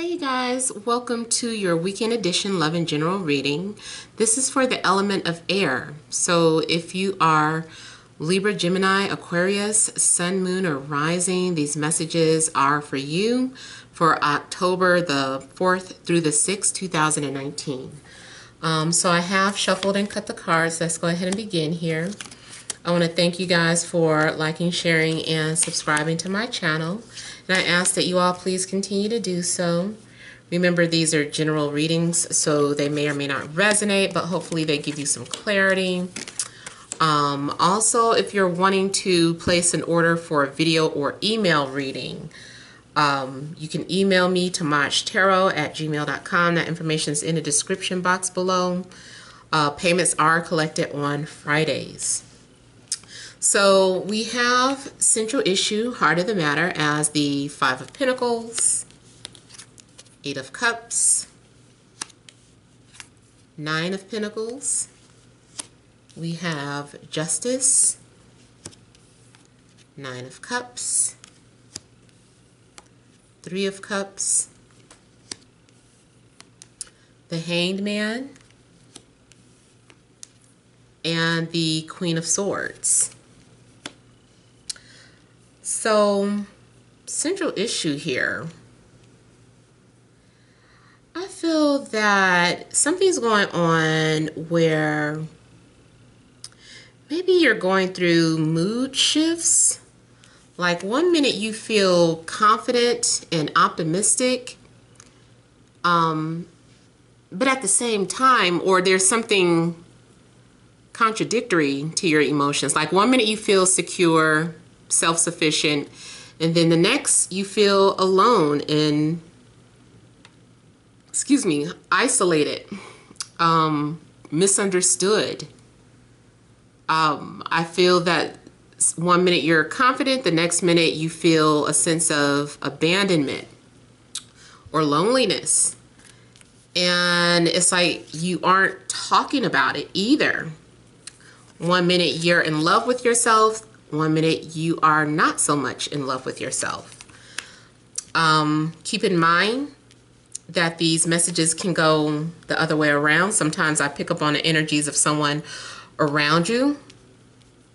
Hey guys, welcome to your weekend edition Love and General reading. This is for the element of air. So if you are Libra, Gemini, Aquarius, Sun, Moon, or Rising, these messages are for you for October the 4th through the 6th, 2019. So I have shuffled and cut the cards. Let's go ahead and begin here. I want to thank you guys for liking, sharing, and subscribing to my channel. And I ask that you all please continue to do so. Remember, these are general readings, so they may or may not resonate, but hopefully they give you some clarity. Also, if you're wanting to place an order for a video or email reading, you can email me to TemajTarot@gmail.com. That information is in the description box below. Payments are collected on Fridays. So we have central issue, heart of the matter, as the Five of Pentacles, Eight of Cups, Nine of Pentacles. We have Justice, Nine of Cups, Three of Cups, the Hanged Man, and the Queen of Swords. So, central issue here. I feel that something's going on where maybe you're going through mood shifts. Like one minute you feel confident and optimistic, but at the same time, or there's something contradictory to your emotions. Like one minute you feel secure, self-sufficient, and then the next you feel alone and isolated, misunderstood. I feel that one minute you're confident, the next minute you feel a sense of abandonment or loneliness, and it's like you aren't talking about it either. One minute you're in love with yourself, one minute you are not so much in love with yourself. Keep in mind that these messages can go the other way around. Sometimes I pick up on the energies of someone around you.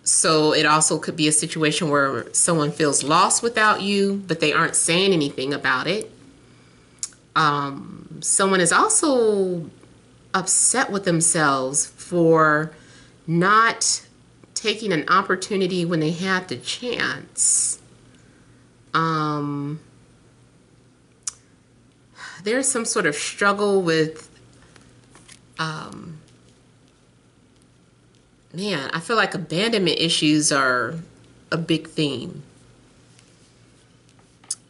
So it also could be a situation where someone feels lost without you, but they aren't saying anything about it. Someone is also upset with themselves for not taking an opportunity when they had the chance. There's some sort of struggle with, man, I feel like abandonment issues are a big theme.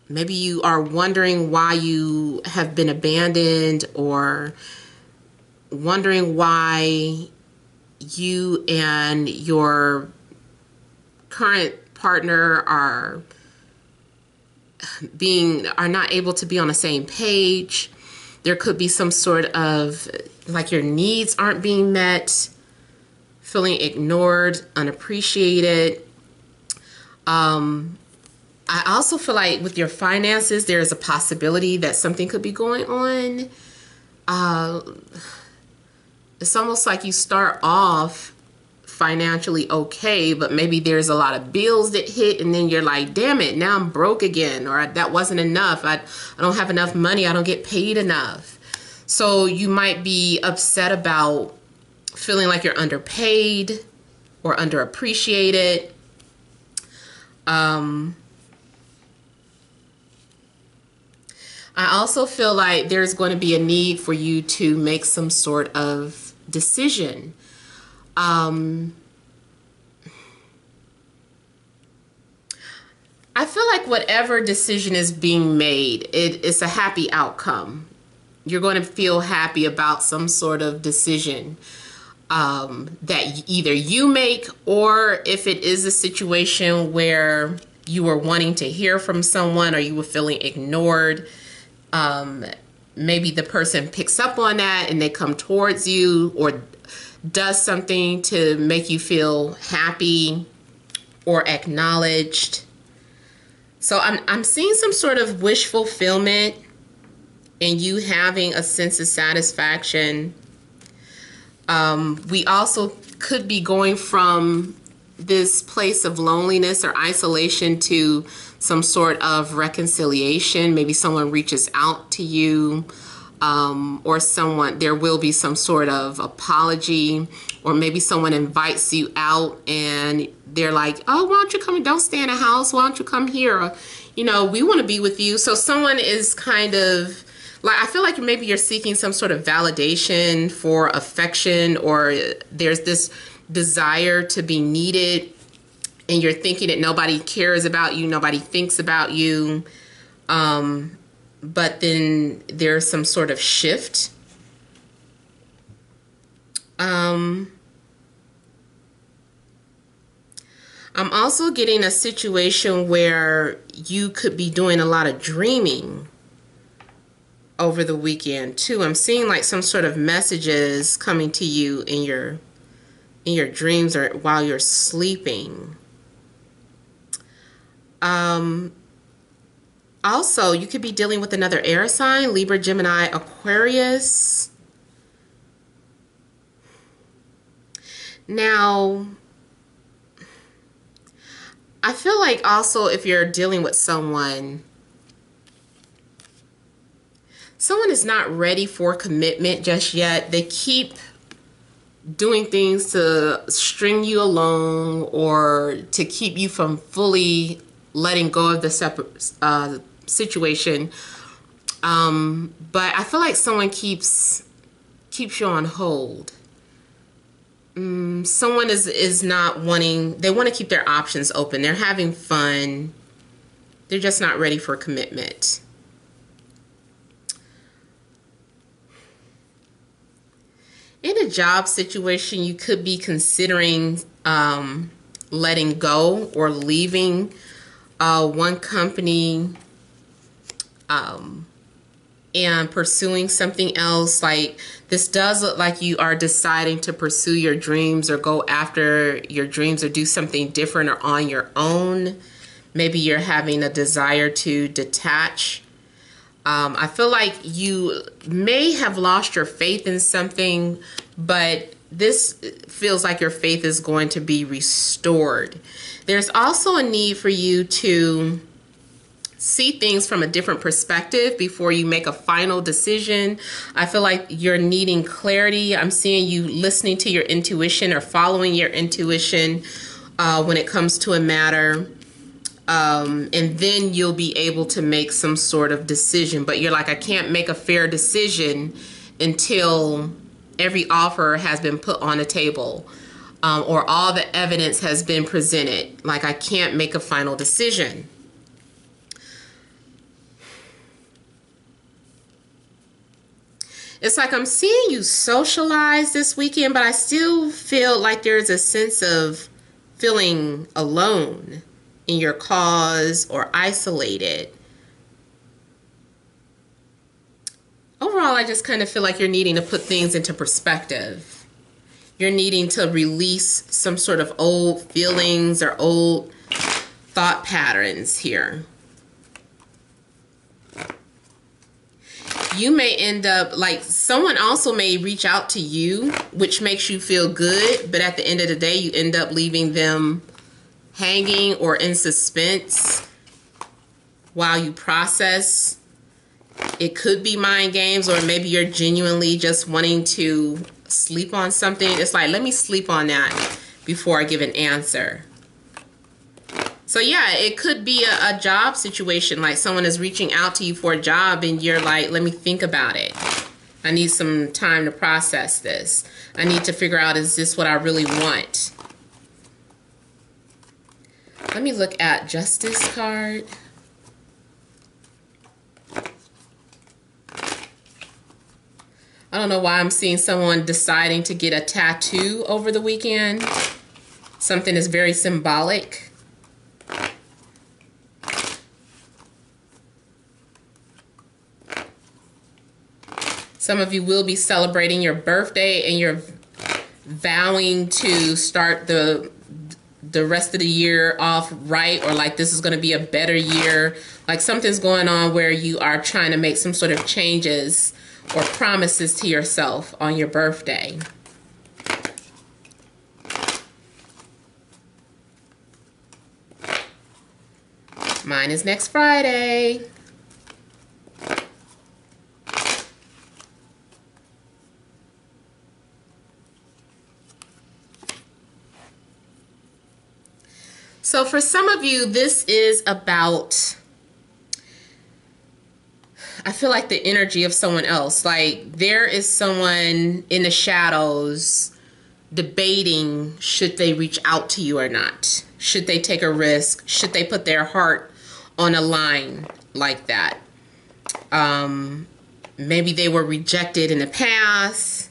Maybe you are wondering why you have been abandoned, or wondering why you and your current partner are not able to be on the same page. There could be some sort of, like, your needs aren't being met, feeling ignored, unappreciated. I also feel like with your finances, there is a possibility that something could be going on. It's almost like you start off financially okay, but maybe there's a lot of bills that hit, and then you're like, damn it, now I'm broke again, or that wasn't enough. I don't have enough money. I don't get paid enough. So you might be upset about feeling like you're underpaid or underappreciated. I also feel like there's going to be a need for you to make some sort of decision. I feel like whatever decision is being made, it's a happy outcome. You're going to feel happy about some sort of decision that either you make, or if it is a situation where you were wanting to hear from someone or you were feeling ignored, maybe the person picks up on that and they come towards you or does something to make you feel happy or acknowledged. So I'm seeing some sort of wish fulfillment and you having a sense of satisfaction. We also could be going from this place of loneliness or isolation to some sort of reconciliation. Maybe someone reaches out to you, or there will be some sort of apology, or maybe someone invites you out and they're like, oh, why don't you come and don't stay in a house? Why don't you come here? Or, you know, we want to be with you. So someone is kind of like, I feel like maybe you're seeking some sort of validation for affection, or there's this desire to be needed, and you're thinking that nobody cares about you, nobody thinks about you. But then there's some sort of shift. I'm also getting a situation where you could be doing a lot of dreaming over the weekend too. I'm seeing like some sort of messages coming to you in your dreams or while you're sleeping. Also, you could be dealing with another air sign, Libra, Gemini, Aquarius. Now, I feel like also if you're dealing with someone is not ready for commitment just yet. They keep doing things to string you along or to keep you from fully letting go of the situation. But I feel like someone keeps you on hold. Someone is not wanting, they want to keep their options open. They're having fun. They're just not ready for commitment. In a job situation, you could be considering letting go or leaving one company and pursuing something else. Like, this does look like you are deciding to pursue your dreams or go after your dreams or do something different or on your own. Maybe you're having a desire to detach. I feel like you may have lost your faith in something, but this feels like your faith is going to be restored. There's also a need for you to see things from a different perspective before you make a final decision. I feel like you're needing clarity. I'm seeing you listening to your intuition or following your intuition when it comes to a matter. And then you'll be able to make some sort of decision. But you're like, I can't make a fair decision until every offer has been put on the table, or all the evidence has been presented. Like, I can't make a final decision. It's like I'm seeing you socialize this weekend, but I still feel like there's a sense of feeling alone in your cause or isolated. Overall, I just kind of feel like you're needing to put things into perspective. You're needing to release some sort of old feelings or old thought patterns here. You may end up, like, someone also may reach out to you, which makes you feel good, but at the end of the day, you end up leaving them hanging or in suspense while you process. It could be mind games, or maybe you're genuinely just wanting to sleep on something. It's like, let me sleep on that before I give an answer. So yeah, it could be a job situation, like someone is reaching out to you for a job and you're like, let me think about it. I need some time to process this. I need to figure out, is this what I really want? Let me look at Justice card. I don't know why I'm seeing someone deciding to get a tattoo over the weekend. Something is very symbolic. Some of you will be celebrating your birthday and you're vowing to start the the rest of the year off right, or like this is going to be a better year. Like something's going on where you are trying to make some sort of changes or promises to yourself on your birthday. Mine is next Friday. So for some of you, this is about, I feel like the energy of someone else. Like there is someone in the shadows debating, should they reach out to you or not? Should they take a risk? Should they put their heart on a line like that? Maybe they were rejected in the past.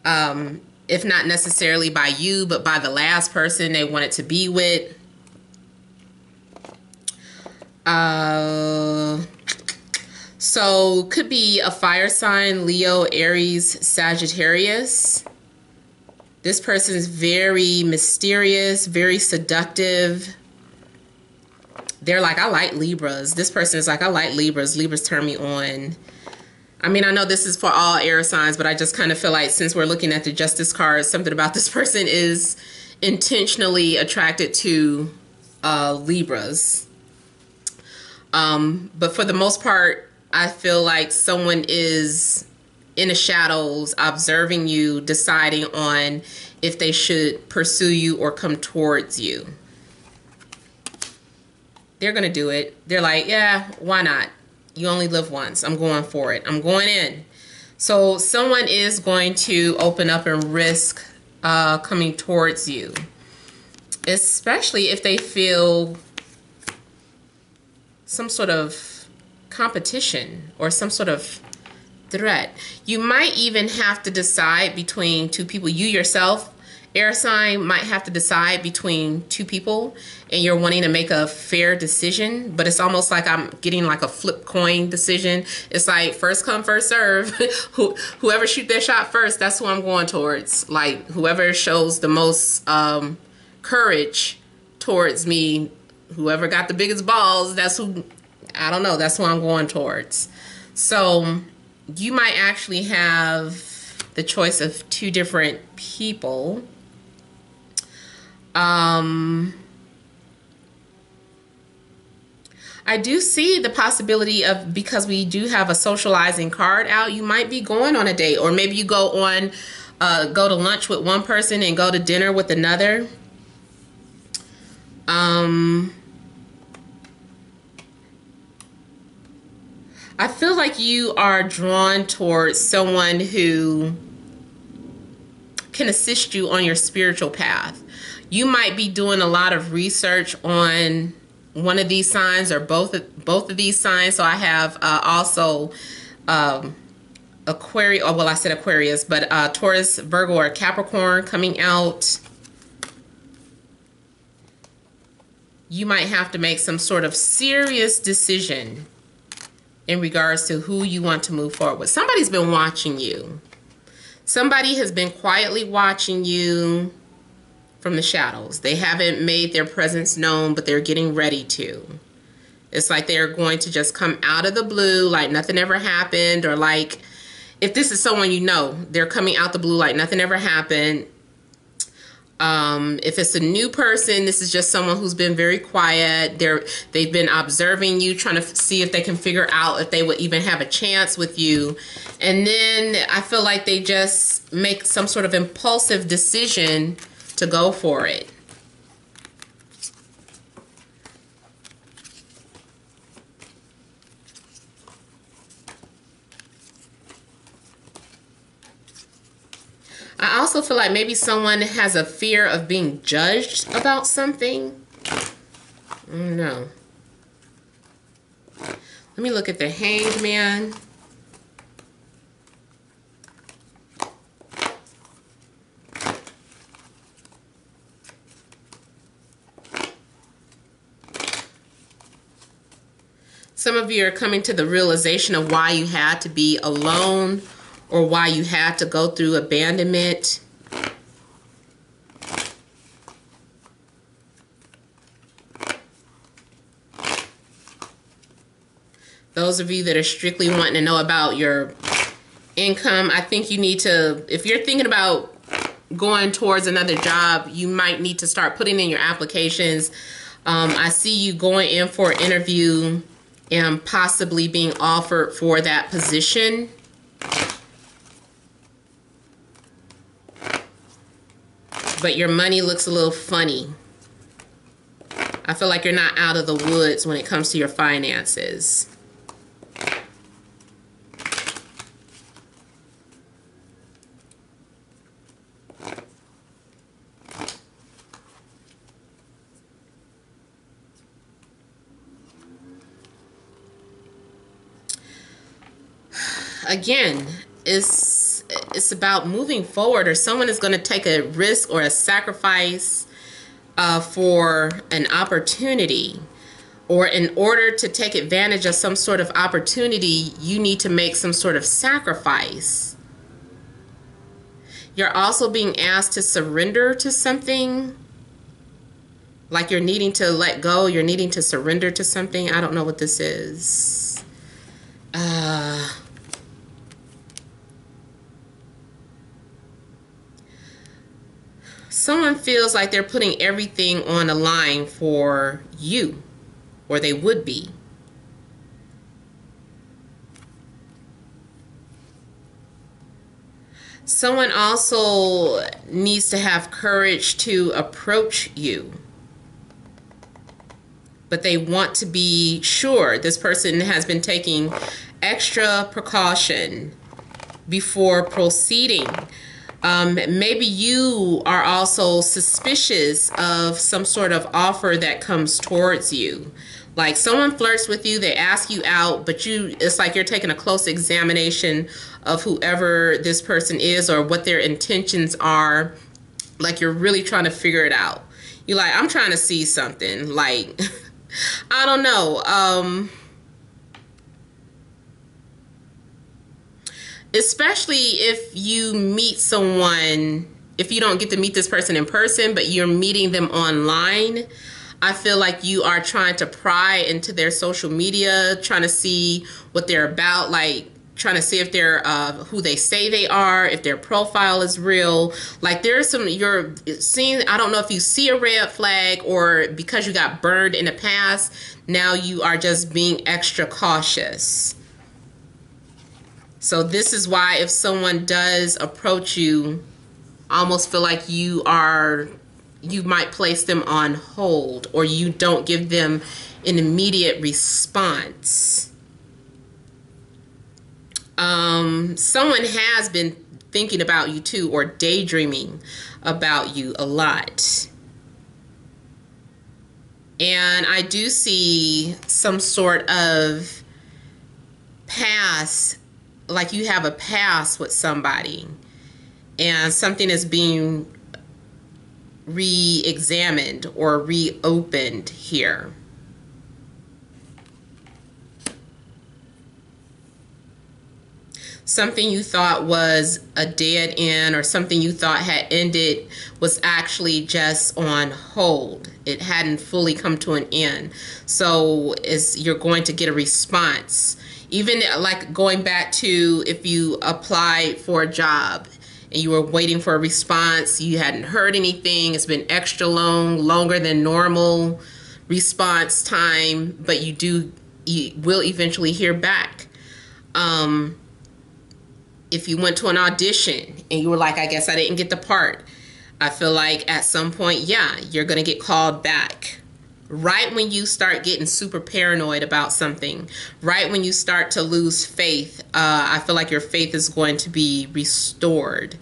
If not necessarily by you, but by the last person they wanted to be with. So could be a fire sign, Leo, Aries, Sagittarius. This person is very mysterious, very seductive. They're like, I like Libras. This person is like, I like Libras. Libras turn me on. I mean, I know this is for all air signs, but I just kind of feel like since we're looking at the Justice card, something about this person is intentionally attracted to Libras. But for the most part, I feel like someone is in the shadows observing you, deciding on if they should pursue you or come towards you. They're going to do it. They're like, yeah, why not? You only live once. I'm going for it. I'm going in. So someone is going to open up and risk coming towards you, especially if they feel some sort of competition or some sort of threat. You might even have to decide between two people. You yourself, air sign, might have to decide between two people, and you're wanting to make a fair decision, but it's almost like I'm getting like a flip coin decision. It's like first come, first serve. Whoever shoot their shot first, that's who I'm going towards. Like whoever shows the most courage towards me, whoever got the biggest balls, that's who, I don't know, that's who I'm going towards. So you might actually have the choice of two different people. I do see the possibility of, because we do have a socializing card out, you might be going on a date, or maybe you go on, go to lunch with one person and go to dinner with another. I feel like you are drawn towards someone who can assist you on your spiritual path. You might be doing a lot of research on one of these signs or both of these signs. So I have also Aquarius, well, I said Aquarius, but Taurus, Virgo, or Capricorn coming out. You might have to make some sort of serious decision in regards to who you want to move forward with. Somebody's been watching you. Somebody has been quietly watching you from the shadows. They haven't made their presence known, but they're getting ready to. It's like they're going to just come out of the blue like nothing ever happened, or like if this is someone you know, they're coming out the blue like nothing ever happened. If it's a new person, this is just someone who's been very quiet. They've been observing you, trying to see if they can figure out if they would even have a chance with you. And then I feel like they just make some sort of impulsive decision to go for it. I also feel like maybe someone has a fear of being judged about something. I don't know. Let me look at the Hanged Man. Some of you are coming to the realization of why you had to be alone, or why you had to go through abandonment. Those of you that are strictly wanting to know about your income, I think you need to, if you're thinking about going towards another job, you might need to start putting in your applications. I see you going in for an interview and possibly being offered for that position. But your money looks a little funny. I feel like you're not out of the woods when it comes to your finances. Again, it's about moving forward, or someone is going to take a risk or a sacrifice for an opportunity, or in order to take advantage of some sort of opportunity, you need to make some sort of sacrifice. You're also being asked to surrender to something, like you're needing to let go, you're needing to surrender to something. I don't know what this is. Someone feels like they're putting everything on the line for you, or they would be. Someone also needs to have courage to approach you, but they want to be sure. This person has been taking extra precaution before proceeding. Maybe you are also suspicious of some sort of offer that comes towards you. Like someone flirts with you, they ask you out, but it's like you're taking a close examination of whoever this person is or what their intentions are. Like you're really trying to figure it out. You're like, I'm trying to see something. Like, I don't know. Especially if you meet someone, if you don't get to meet this person in person, but you're meeting them online, I feel like you are trying to pry into their social media, trying to see what they're about, like trying to see if they're who they say they are, if their profile is real. Like there's some, you're seeing, I don't know if you see a red flag, or because you got burned in the past, now you are just being extra cautious. So this is why if someone does approach you, I almost feel like you might place them on hold, or you don't give them an immediate response. Someone has been thinking about you too, or daydreaming about you a lot. And I do see some sort of past, like you have a past with somebody and something is being re-examined or reopened here. Something you thought was a dead end, or something you thought had ended, was actually just on hold. It hadn't fully come to an end. So you're going to get a response. Even like going back to if you applied for a job and you were waiting for a response, you hadn't heard anything, it's been extra long, longer than normal response time, but you will eventually hear back. If you went to an audition and you were like, I guess I didn't get the part, I feel like at some point, yeah, you're going to get called back. Right when you start getting super paranoid about something, right when you start to lose faith, I feel like your faith is going to be restored.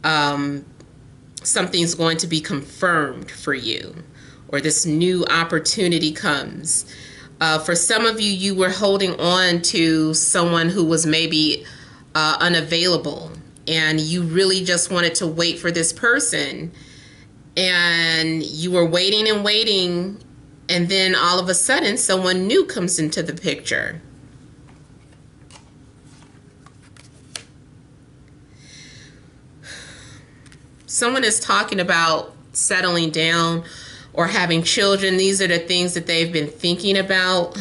Something's going to be confirmed for you, or this new opportunity comes. For some of you, you were holding on to someone who was maybe unavailable, and you really just wanted to wait for this person, and you were waiting and waiting, and then all of a sudden someone new comes into the picture. Someone is talking about settling down or having children. These are the things that they've been thinking about.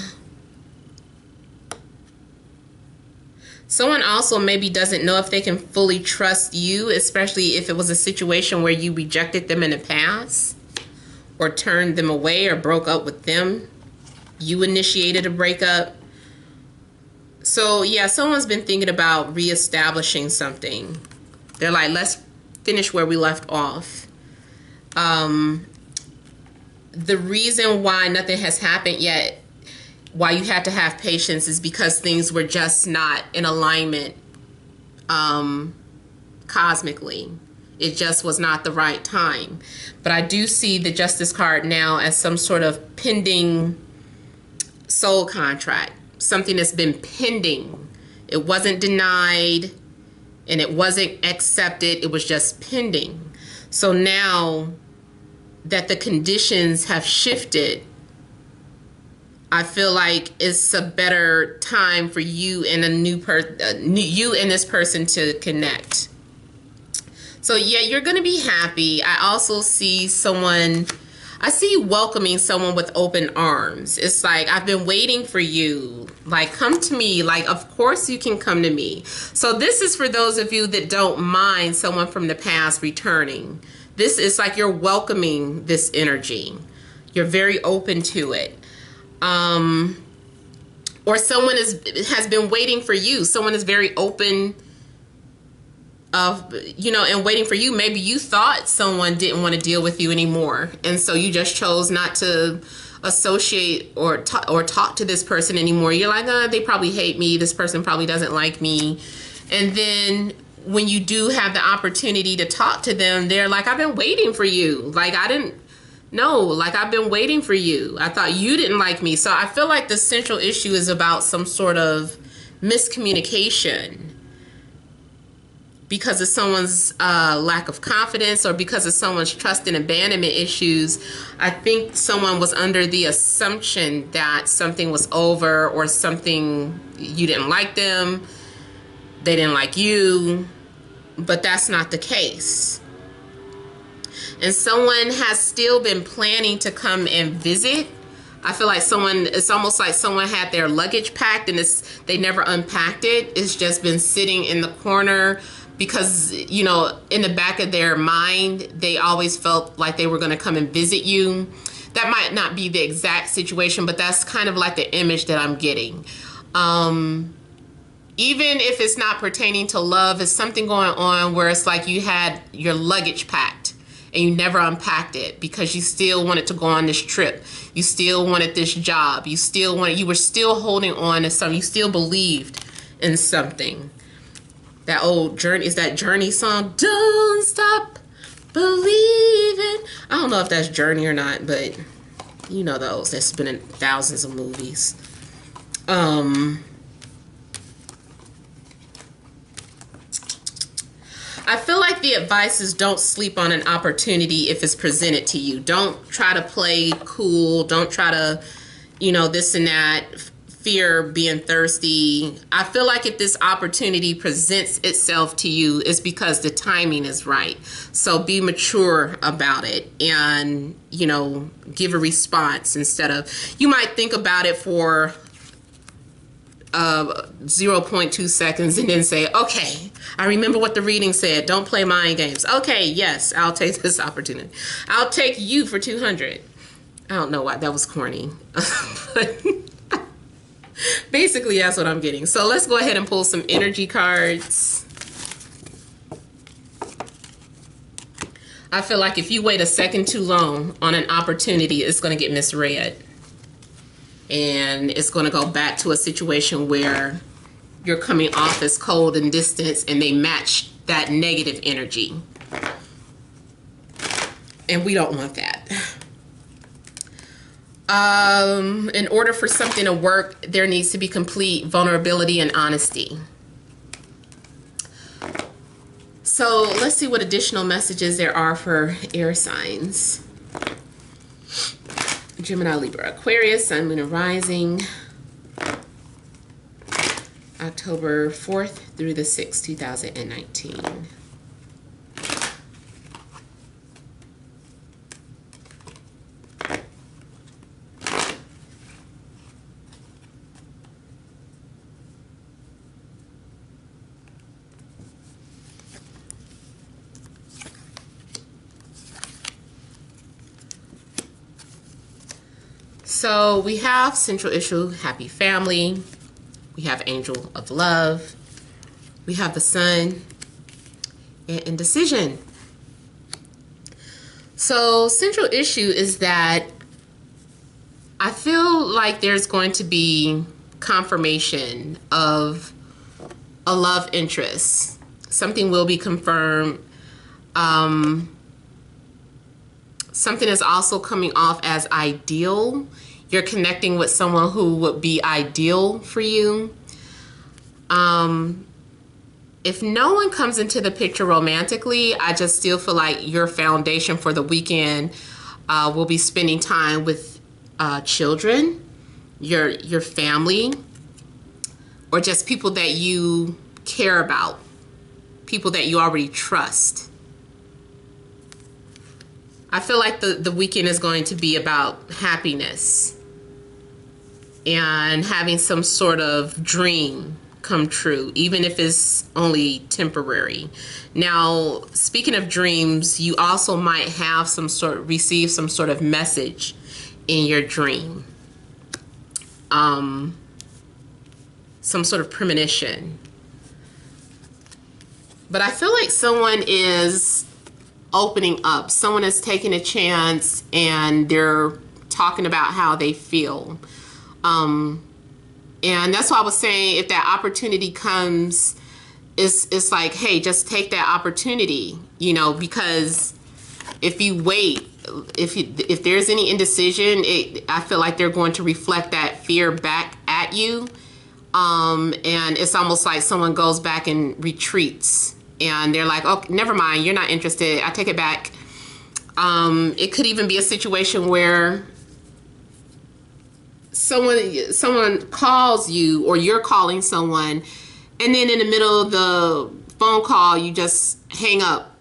Someone also maybe doesn't know if they can fully trust you, especially if it was a situation where you rejected them in the past or turned them away or broke up with them. You initiated a breakup. So yeah, someone's been thinking about reestablishing something. They're like, let's finish where we left off. The reason why nothing has happened yet, why you had to have patience, is because things were just not in alignment cosmically. It just was not the right time. But I do see the Justice card now as some sort of pending soul contract. Something that's been pending. It wasn't denied and it wasn't accepted. It was just pending. So now that the conditions have shifted, I feel like it's a better time for you and you and this person to connect. So yeah, you're gonna be happy. I also see I see you welcoming someone with open arms. It's like, I've been waiting for you. Like, come to me. Like, of course you can come to me. So this is for those of you that don't mind someone from the past returning. This is like you're welcoming this energy. You're very open to it. Or someone has been waiting for you. Someone is very open and waiting for you. Maybe you thought someone didn't want to deal with you anymore, and so you just chose not to associate or talk to this person anymore. You're like, they probably hate me. This person probably doesn't like me. And then when you do have the opportunity to talk to them, they're like, I've been waiting for you. Like, I've been waiting for you. I thought you didn't like me. So I feel like the central issue is about some sort of miscommunication because of someone's lack of confidence or because of someone's trust and abandonment issues. I think someone was under the assumption that something was over, or something, you didn't like them, they didn't like you, but that's not the case. And someone has still been planning to come and visit. I feel like it's almost like someone had their luggage packed and they never unpacked it. It's just been sitting in the corner because, in the back of their mind, they always felt like they were going to come and visit you. That might not be the exact situation, but that's kind of like the image that I'm getting. Even if it's not pertaining to love, it's something going on where it's like you had your luggage packed and you never unpacked it because you still wanted to go on this trip. You still wanted this job. You were still holding on to something. You still believed in something. That old Journey song, Don't Stop Believing. I don't know if that's Journey or not, but you know those. That's been in thousands of movies. I feel like the advice is don't sleep on an opportunity if it's presented to you. Don't try to play cool. Don't try to, this and that. Fear being thirsty. I feel like if this opportunity presents itself to you, it's because the timing is right. So be mature about it and, give a response instead of, you might think about it for 0.2 seconds and then say, okay, I remember what the reading said. Don't play mind games. Okay, yes, I'll take this opportunity. I'll take you for 200. I don't know why that was corny. But basically, that's what I'm getting. So let's go ahead and pull some energy cards. I feel like if you wait a second too long on an opportunity, it's going to get misread. And it's going to go back to a situation where you're coming off as cold and distant and they match that negative energy. And we don't want that. In order for something to work, there needs to be complete vulnerability and honesty. So let's see what additional messages there are for air signs. Gemini, Libra, Aquarius, Sun, Moon, and Rising. October 4th through the 6th, 2019. So we have central issue, happy family. We have angel of love. We have the sun and indecision. So central issue is that I feel like there's going to be confirmation of a love interest. Something will be confirmed. Something is also coming off as ideal. You're connecting with someone who would be ideal for you. If no one comes into the picture romantically, I just still feel like your foundation for the weekend will be spending time with children, your family, or just people that you care about, people that you already trust. I feel like the weekend is going to be about happiness and having some sort of dream come true, even if it's only temporary. Now, speaking of dreams, you also might have receive some sort of message in your dream. Some sort of premonition. But I feel like someone is opening up. Someone is taking a chance and they're talking about how they feel. And that's why I was saying, if that opportunity comes, it's like, hey, just take that opportunity, you know, because if you wait, if there's any indecision, I feel like they're going to reflect that fear back at you. And it's almost like someone goes back and retreats and they're like, oh, never mind, you're not interested. I take it back. It could even be a situation where someone calls you, or you're calling someone, and then in the middle of the phone call you just hang up,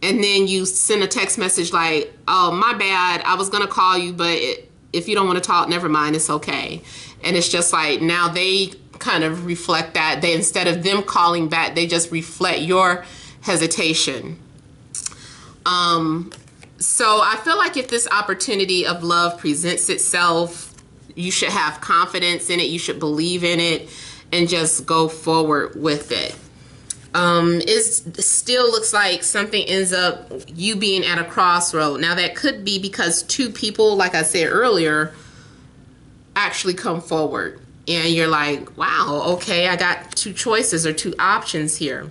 and then you send a text message like, oh, my bad, I was gonna call you, but if you don't want to talk, never mind, it's okay. And it's just like, now they kind of reflect that. They, instead of them calling back, they just reflect your hesitation. So I feel like if this opportunity of love presents itself, you should have confidence in it. You should believe in it and just go forward with it. It still looks like something ends up you being at a crossroad. Now that could be because two people, like I said earlier, actually come forward and you're like, wow, okay, I got two choices or two options here.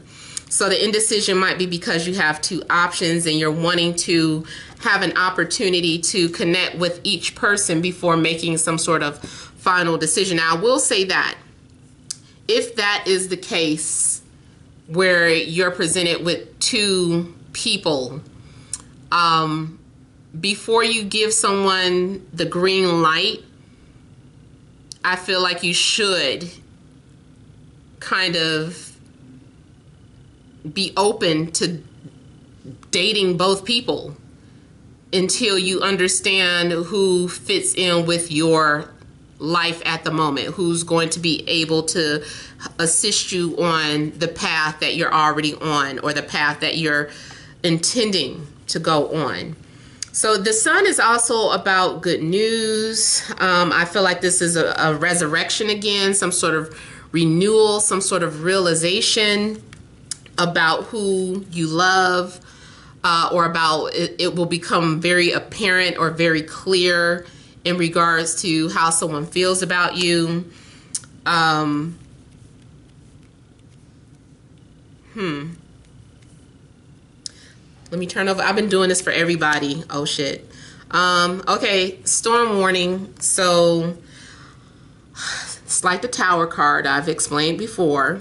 So the indecision might be because you have two options and you're wanting to have an opportunity to connect with each person before making some sort of final decision. Now, I will say that if that is the case where you're presented with two people, before you give someone the green light, I feel like you should kind of be open to dating both people until you understand who fits in with your life at the moment, who's going to be able to assist you on the path that you're already on or the path that you're intending to go on. So the sun is also about good news. I feel like this is a resurrection again, some sort of renewal, some sort of realization about who you love, or about it will become very apparent or very clear in regards to how someone feels about you. Let me turn over. I've been doing this for everybody. Oh shit. Okay, storm warning. So it's like the Tower card I've explained before.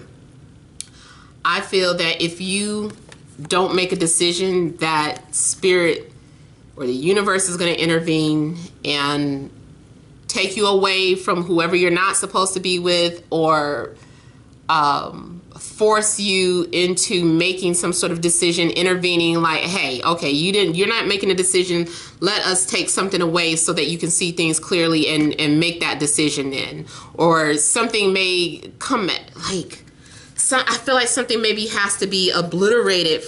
I feel that if you don't make a decision, that spirit or the universe is going to intervene and take you away from whoever you're not supposed to be with, or force you into making some sort of decision, intervening like, hey, okay, you're not making a decision, let us take something away so that you can see things clearly and make that decision then. Or something may come at, like, I feel like something maybe has to be obliterated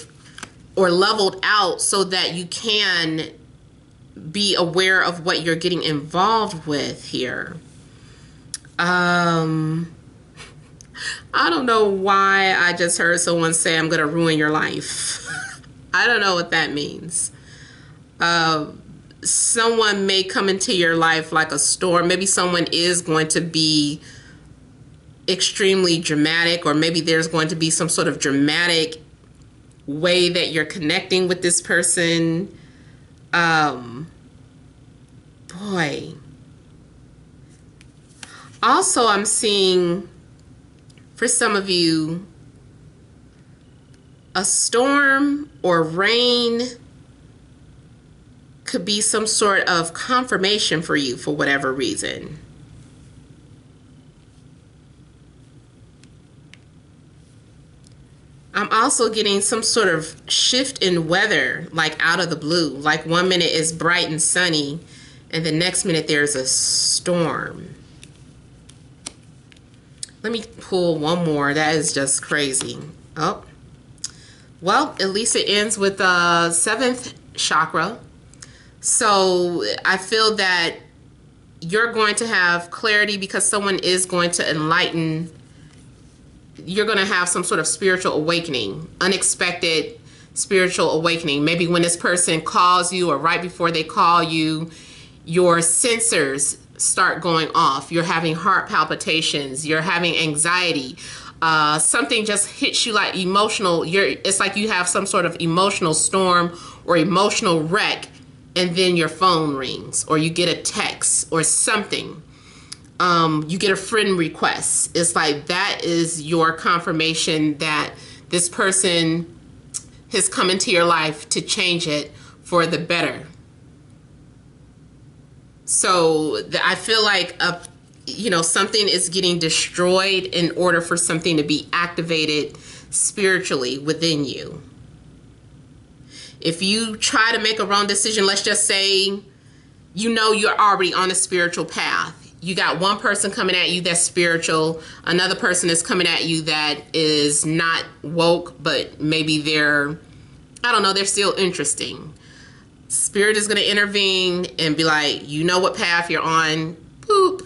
or leveled out so that you can be aware of what you're getting involved with here. I don't know why I just heard someone say, I'm going to ruin your life. I don't know what that means. Someone may come into your life like a storm. Maybe someone is going to be extremely dramatic, or maybe there's going to be some sort of dramatic way that you're connecting with this person. Boy. Also, I'm seeing, for some of you, a storm or rain could be some sort of confirmation for you for whatever reason. I'm also getting some sort of shift in weather, like out of the blue. Like 1 minute is bright and sunny, and the next minute there's a storm. Let me pull one more. That is just crazy. Oh, well, at least it ends with the 7th chakra. So I feel that you're going to have clarity because someone is going to enlighten. You're going to have some sort of spiritual awakening, unexpected spiritual awakening. Maybe when this person calls you or right before they call you, your sensors start going off. You're having heart palpitations. You're having anxiety. Something just hits you like emotional. It's like you have some sort of emotional storm or emotional wreck, and then your phone rings or you get a text or something. You get a friend request. It's like that is your confirmation that this person has come into your life to change it for the better. So I feel like something is getting destroyed in order for something to be activated spiritually within you. If you try to make a wrong decision, let's just say you're already on a spiritual path. You got one person coming at you that's spiritual. Another person is coming at you that is not woke, but maybe they're still interesting. Spirit is going to intervene and be like, you know what path you're on, boop,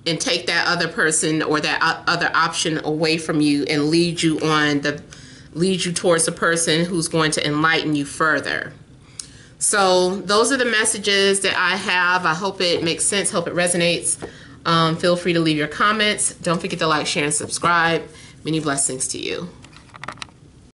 and take that other person or that other option away from you and lead you towards the person who's going to enlighten you further. So those are the messages that I have. I hope it makes sense. Hope it resonates. Feel free to leave your comments. Don't forget to like, share, and subscribe. Many blessings to you.